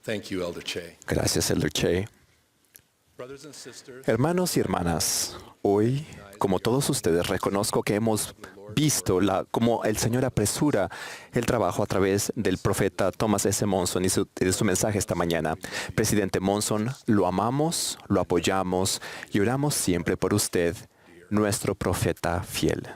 Thank you, Elder Che. Gracias, Elder Che. Brothers and sisters, Hermanos y hermanas, hoy, como todos ustedes, reconozco que hemos visto cómo el Señor apresura el trabajo a través del profeta Thomas S. Monson y de su mensaje esta mañana. Presidente Monson, lo amamos, lo apoyamos y oramos siempre por usted, nuestro profeta fiel.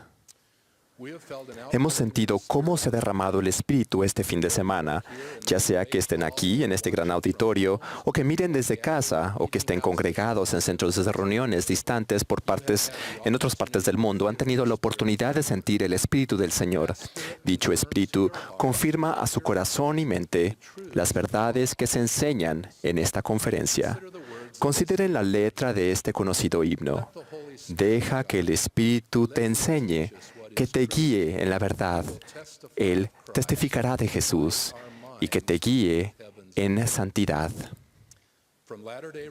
we have felt an Hemos sentido cómo se ha derramado el Espíritu este fin de semana, ya sea que estén aquí, en este gran auditorio, o que miren desde casa, o que estén congregados en centros de reuniones distantes en otras partes del mundo, han tenido la oportunidad de sentir el Espíritu del Señor. Dicho Espíritu confirma a su corazón y mente las verdades que se enseñan en esta conferencia. Consideren la letra de este conocido himno. Deja que el Espíritu te enseñe, que te guíe en la verdad. Él testificará de Jesús y que te guíe en santidad.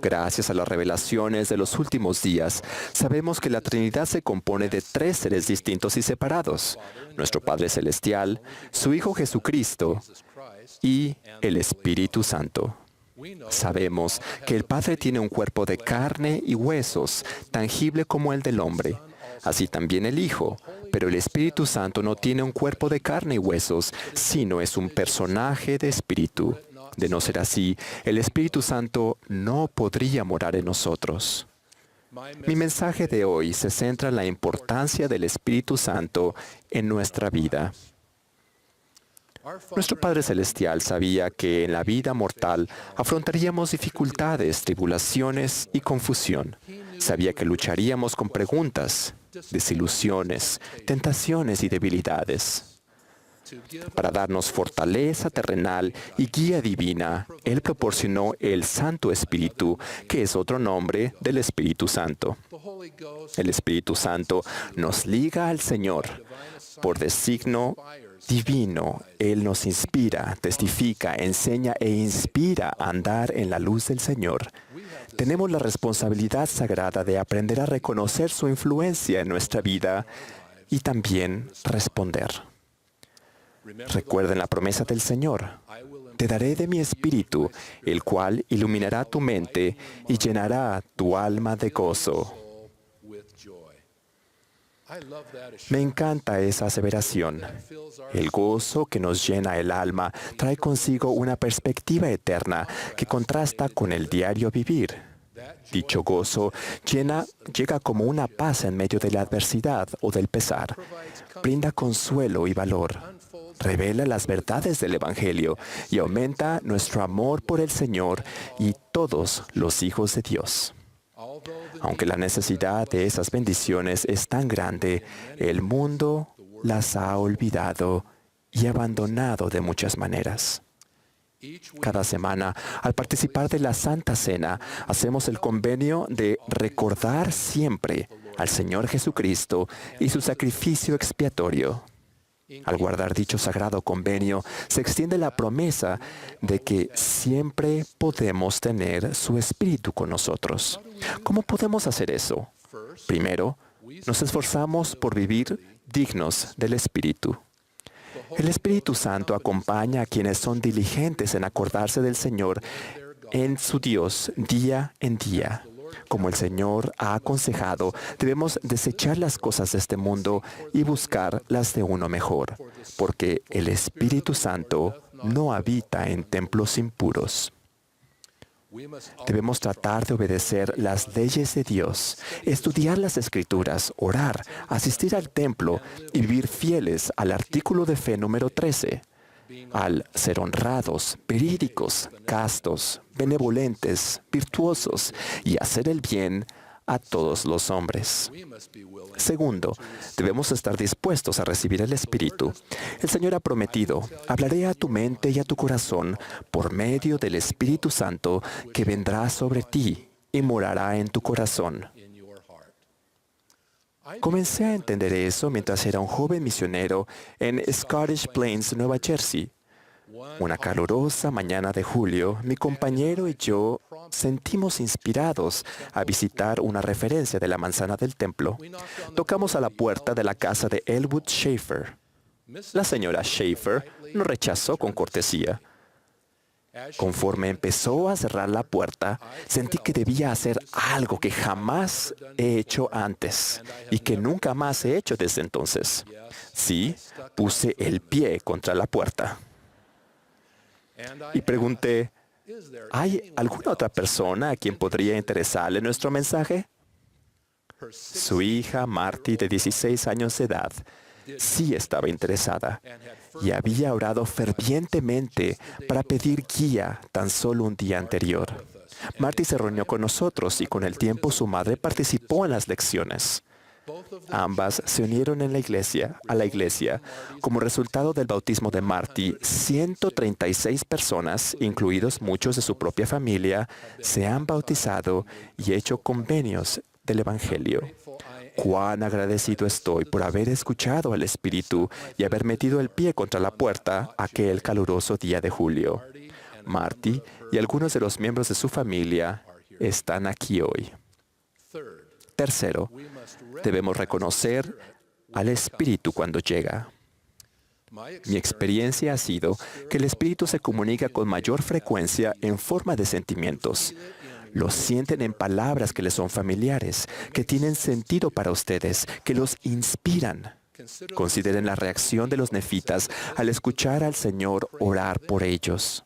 Gracias a las revelaciones de los últimos días, sabemos que la Trinidad se compone de tres seres distintos y separados: nuestro Padre Celestial, su Hijo Jesucristo y el Espíritu Santo. Sabemos que el Padre tiene un cuerpo de carne y huesos, tangible como el del hombre. Así también el Hijo, pero el Espíritu Santo no tiene un cuerpo de carne y huesos, sino es un personaje de espíritu. De no ser así, el Espíritu Santo no podría morar en nosotros. Mi mensaje de hoy se centra en la importancia del Espíritu Santo en nuestra vida. Nuestro Padre Celestial sabía que en la vida mortal afrontaríamos dificultades, tribulaciones y confusión. Sabía que lucharíamos con preguntas, desilusiones, tentaciones y debilidades. Para darnos fortaleza terrenal y guía divina, Él proporcionó el Santo Espíritu, que es otro nombre del Espíritu Santo. El Espíritu Santo nos liga al Señor. Por designio divino, Él nos inspira, testifica, enseña e inspira a andar en la luz del Señor. Tenemos la responsabilidad sagrada de aprender a reconocer su influencia en nuestra vida y también responder. Recuerden la promesa del Señor. Te daré de mi espíritu, el cual iluminará tu mente y llenará tu alma de gozo. Me encanta esa aseveración. El gozo que nos llena el alma trae consigo una perspectiva eterna que contrasta con el diario vivir. Dicho gozo llega como una paz en medio de la adversidad o del pesar. Brinda consuelo y valor. Revela las verdades del Evangelio y aumenta nuestro amor por el Señor y todos los hijos de Dios. Aunque la necesidad de esas bendiciones es tan grande, el mundo las ha olvidado y abandonado de muchas maneras. Cada semana, al participar de la Santa Cena, hacemos el convenio de recordar siempre al Señor Jesucristo y su sacrificio expiatorio. Al guardar dicho sagrado convenio, se extiende la promesa de que siempre podemos tener su Espíritu con nosotros. ¿Cómo podemos hacer eso? Primero, nos esforzamos por vivir dignos del Espíritu. El Espíritu Santo acompaña a quienes son diligentes en acordarse del Señor en su Dios día en día. Como el Señor ha aconsejado, debemos desechar las cosas de este mundo y buscar las de uno mejor, porque el Espíritu Santo no habita en templos impuros. Debemos tratar de obedecer las leyes de Dios, estudiar las Escrituras, orar, asistir al templo y vivir fieles al artículo de fe número 13. Al ser honrados, verídicos, castos, benevolentes, virtuosos y hacer el bien a todos los hombres. Segundo, debemos estar dispuestos a recibir el Espíritu. El Señor ha prometido: hablaré a tu mente y a tu corazón por medio del Espíritu Santo que vendrá sobre ti y morará en tu corazón. Comencé a entender eso mientras era un joven misionero en Scottish Plains, Nueva Jersey. Una calurosa mañana de julio, mi compañero y yo sentimos inspirados a visitar una referencia de la manzana del templo. Tocamos a la puerta de la casa de Elwood Schaefer. La señora Schaefer nos rechazó con cortesía. Conforme empezó a cerrar la puerta, sentí que debía hacer algo que jamás he hecho antes y que nunca más he hecho desde entonces. Sí, puse el pie contra la puerta y pregunté, ¿hay alguna otra persona a quien podría interesarle nuestro mensaje? Su hija, Marty, de 16 años de edad, sí estaba interesada y había orado fervientemente para pedir guía tan solo un día anterior. Marty se reunió con nosotros y con el tiempo su madre participó en las lecciones. Ambas se unieron a la iglesia. Como resultado del bautismo de Marty, 136 personas, incluidos muchos de su propia familia, se han bautizado y hecho convenios del Evangelio. Cuán agradecido estoy por haber escuchado al Espíritu y haber metido el pie contra la puerta aquel caluroso día de julio. Marty y algunos de los miembros de su familia están aquí hoy. Tercero, debemos reconocer al Espíritu cuando llega. Mi experiencia ha sido que el Espíritu se comunica con mayor frecuencia en forma de sentimientos. Los sienten en palabras que les son familiares, que tienen sentido para ustedes, que los inspiran. Consideren la reacción de los nefitas al escuchar al Señor orar por ellos.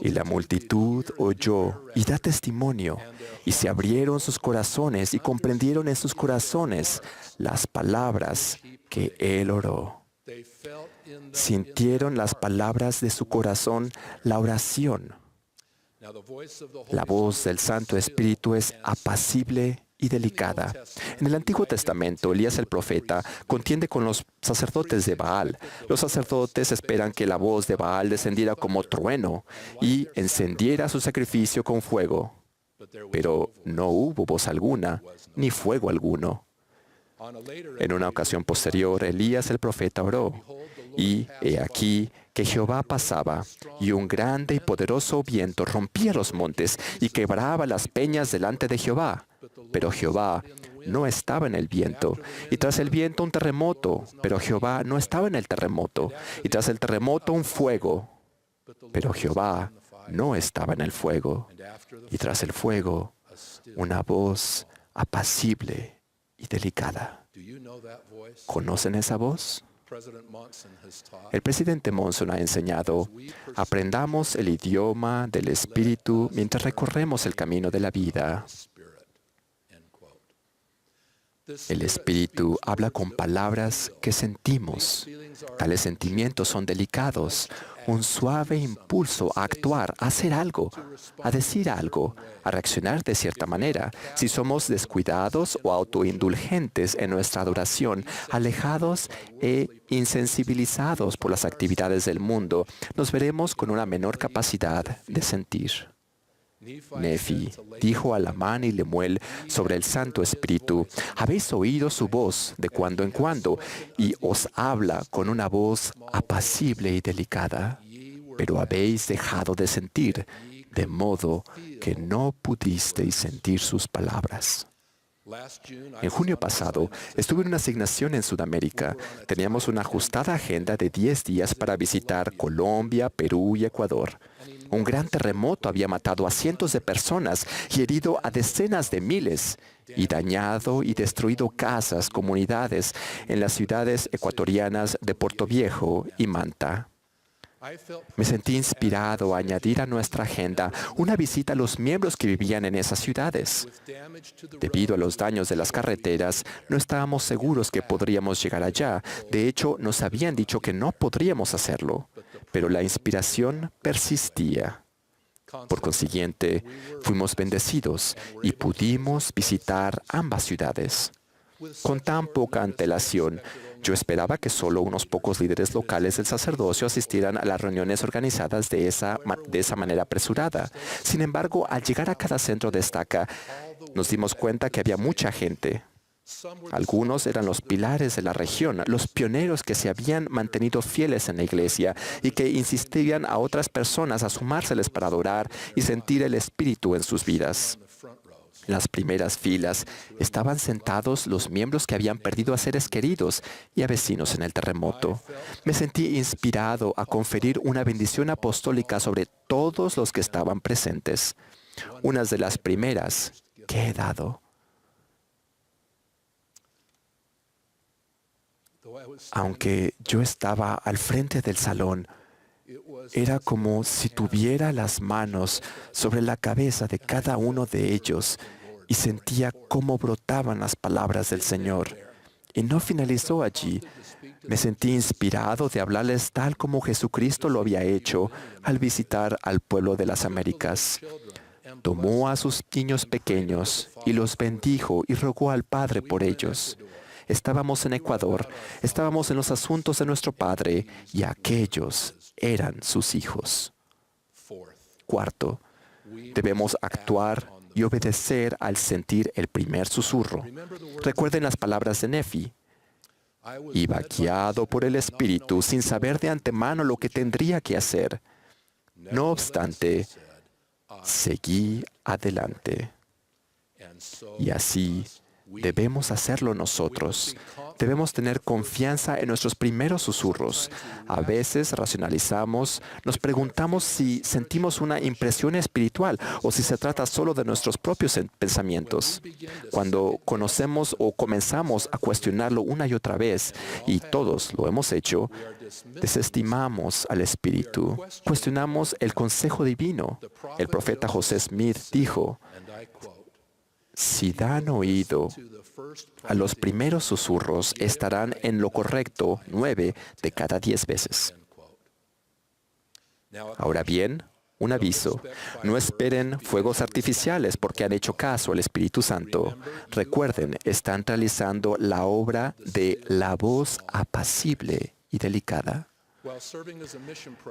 Y la multitud oyó y da testimonio, y se abrieron sus corazones y comprendieron en sus corazones las palabras que Él oró. Sintieron las palabras de su corazón, la oración. La voz del Santo Espíritu es apacible y delicada. En el Antiguo Testamento, Elías el profeta contiende con los sacerdotes de Baal. Los sacerdotes esperan que la voz de Baal descendiera como trueno y encendiera su sacrificio con fuego. Pero no hubo voz alguna, ni fuego alguno. En una ocasión posterior, Elías el profeta oró, y he aquí que Jehová pasaba, y un grande y poderoso viento rompía los montes y quebraba las peñas delante de Jehová. Pero Jehová no estaba en el viento, y tras el viento un terremoto, pero Jehová no estaba en el terremoto, y tras el terremoto un fuego, pero Jehová no estaba en el fuego, y tras el fuego una voz apacible y delicada. ¿Conocen esa voz? El presidente Monson ha enseñado, aprendamos el idioma del Espíritu mientras recorremos el camino de la vida. El Espíritu habla con palabras que sentimos. Tales sentimientos son delicados, un suave impulso a actuar, a hacer algo, a decir algo, a reaccionar de cierta manera. Si somos descuidados o autoindulgentes en nuestra adoración, alejados e insensibilizados por las actividades del mundo, nos veremos con una menor capacidad de sentir. Nefi dijo a Lamán y Lemuel sobre el Santo Espíritu, habéis oído su voz de cuando en cuando, y os habla con una voz apacible y delicada, pero habéis dejado de sentir, de modo que no pudisteis sentir sus palabras. En junio pasado, estuve en una asignación en Sudamérica. Teníamos una ajustada agenda de 10 días para visitar Colombia, Perú y Ecuador. Un gran terremoto había matado a cientos de personas y herido a decenas de miles, y dañado y destruido casas, comunidades en las ciudades ecuatorianas de Puerto Viejo y Manta. Me sentí inspirado a añadir a nuestra agenda una visita a los miembros que vivían en esas ciudades. Debido a los daños de las carreteras, no estábamos seguros que podríamos llegar allá. De hecho, nos habían dicho que no podríamos hacerlo, pero la inspiración persistía. Por consiguiente, fuimos bendecidos y pudimos visitar ambas ciudades. Con tan poca antelación, yo esperaba que solo unos pocos líderes locales del sacerdocio asistieran a las reuniones organizadas de esa manera apresurada. Sin embargo, al llegar a cada centro de estaca, nos dimos cuenta que había mucha gente. Algunos eran los pilares de la región, los pioneros que se habían mantenido fieles en la iglesia y que insistían a otras personas a sumárseles para adorar y sentir el Espíritu en sus vidas. En las primeras filas estaban sentados los miembros que habían perdido a seres queridos y a vecinos en el terremoto. Me sentí inspirado a conferir una bendición apostólica sobre todos los que estaban presentes. Una de las primeras que he dado. Aunque yo estaba al frente del salón, era como si tuviera las manos sobre la cabeza de cada uno de ellos y sentía cómo brotaban las palabras del Señor. Y no finalizó allí. Me sentí inspirado de hablarles tal como Jesucristo lo había hecho al visitar al pueblo de las Américas. Tomó a sus niños pequeños y los bendijo y rogó al Padre por ellos. Estábamos en Ecuador, estábamos en los asuntos de nuestro Padre y aquellos eran sus hijos. Cuarto, debemos actuar y obedecer al sentir el primer susurro. Recuerden las palabras de Nefi. Iba guiado por el Espíritu sin saber de antemano lo que tendría que hacer. No obstante, seguí adelante. Y así debemos hacerlo nosotros. Debemos tener confianza en nuestros primeros susurros. A veces racionalizamos, nos preguntamos si sentimos una impresión espiritual o si se trata solo de nuestros propios pensamientos. Cuando conocemos o comenzamos a cuestionarlo una y otra vez, y todos lo hemos hecho, desestimamos al Espíritu. Cuestionamos el consejo divino. El profeta José Smith dijo, si dan oído a los primeros susurros, estarán en lo correcto 9 de cada 10 veces. Ahora bien, un aviso. No esperen fuegos artificiales porque han hecho caso al Espíritu Santo. Recuerden, están realizando la obra de la voz apacible y delicada.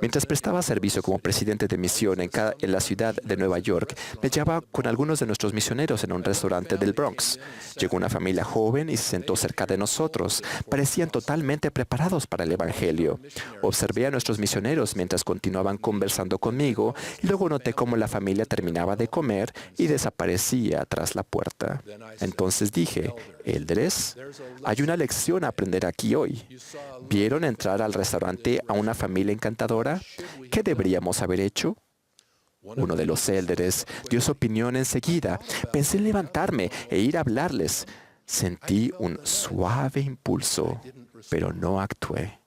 Mientras prestaba servicio como presidente de misión en la ciudad de Nueva York, me hallaba con algunos de nuestros misioneros en un restaurante del Bronx. Llegó una familia joven y se sentó cerca de nosotros. Parecían totalmente preparados para el Evangelio. Observé a nuestros misioneros mientras continuaban conversando conmigo y luego noté cómo la familia terminaba de comer y desaparecía tras la puerta. Entonces dije, «Eldres, hay una lección a aprender aquí hoy. ¿Vieron entrar al restaurante a una familia encantadora? ¿Qué deberíamos haber hecho?» Uno de los élderes dio su opinión enseguida. Pensé en levantarme e ir a hablarles. Sentí un suave impulso, pero no actué.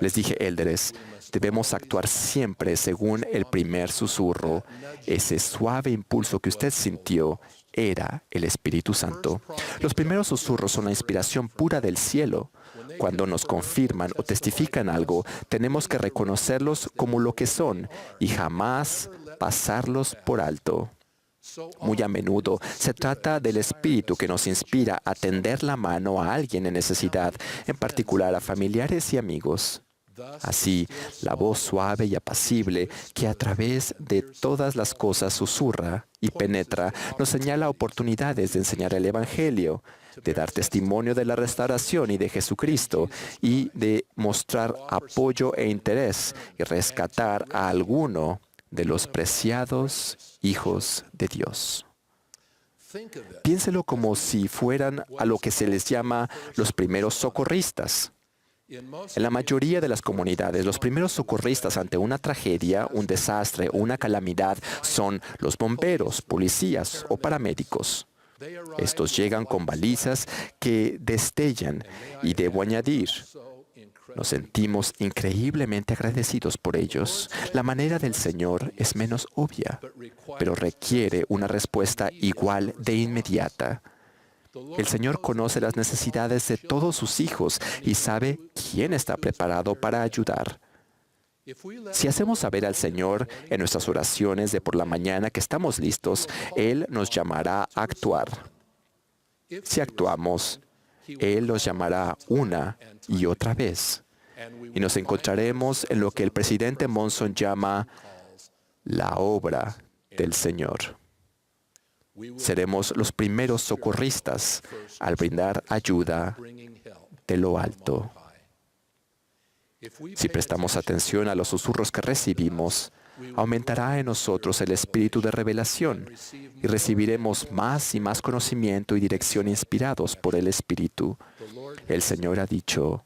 Les dije, élderes, debemos actuar siempre según el primer susurro. Ese suave impulso que usted sintió era el Espíritu Santo. Los primeros susurros son la inspiración pura del cielo. Cuando nos confirman o testifican algo, tenemos que reconocerlos como lo que son y jamás pasarlos por alto. Muy a menudo se trata del Espíritu que nos inspira a tender la mano a alguien en necesidad, en particular a familiares y amigos. Así, la voz suave y apacible que a través de todas las cosas susurra y penetra, nos señala oportunidades de enseñar el Evangelio, de dar testimonio de la restauración y de Jesucristo, y de mostrar apoyo e interés y rescatar a alguno de los preciados hijos de Dios. Piénselo como si fueran a lo que se les llama los primeros socorristas. En la mayoría de las comunidades, los primeros socorristas ante una tragedia, un desastre o una calamidad son los bomberos, policías o paramédicos. Estos llegan con balizas que destellan y debo añadir, nos sentimos increíblemente agradecidos por ellos. La manera del Señor es menos obvia, pero requiere una respuesta igual de inmediata. El Señor conoce las necesidades de todos sus hijos y sabe quién está preparado para ayudar. Si hacemos saber al Señor en nuestras oraciones de por la mañana que estamos listos, Él nos llamará a actuar. Si actuamos, Él nos llamará una y otra vez. Y nos encontraremos en lo que el presidente Monson llama la obra del Señor. Seremos los primeros socorristas al brindar ayuda de lo alto. Si prestamos atención a los susurros que recibimos, aumentará en nosotros el espíritu de revelación y recibiremos más y más conocimiento y dirección inspirados por el Espíritu. El Señor ha dicho,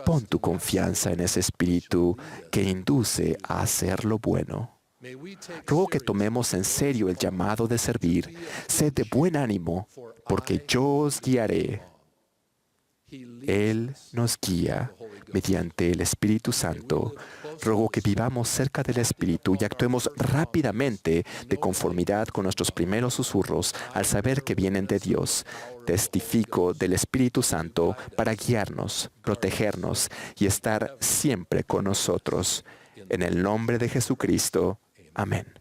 pon tu confianza en ese espíritu que induce a hacer lo bueno. Ruego que tomemos en serio el llamado de servir. Sed de buen ánimo, porque yo os guiaré. Él nos guía mediante el Espíritu Santo. Ruego que vivamos cerca del Espíritu y actuemos rápidamente de conformidad con nuestros primeros susurros al saber que vienen de Dios. Testifico del Espíritu Santo para guiarnos, protegernos y estar siempre con nosotros. En el nombre de Jesucristo. Amén.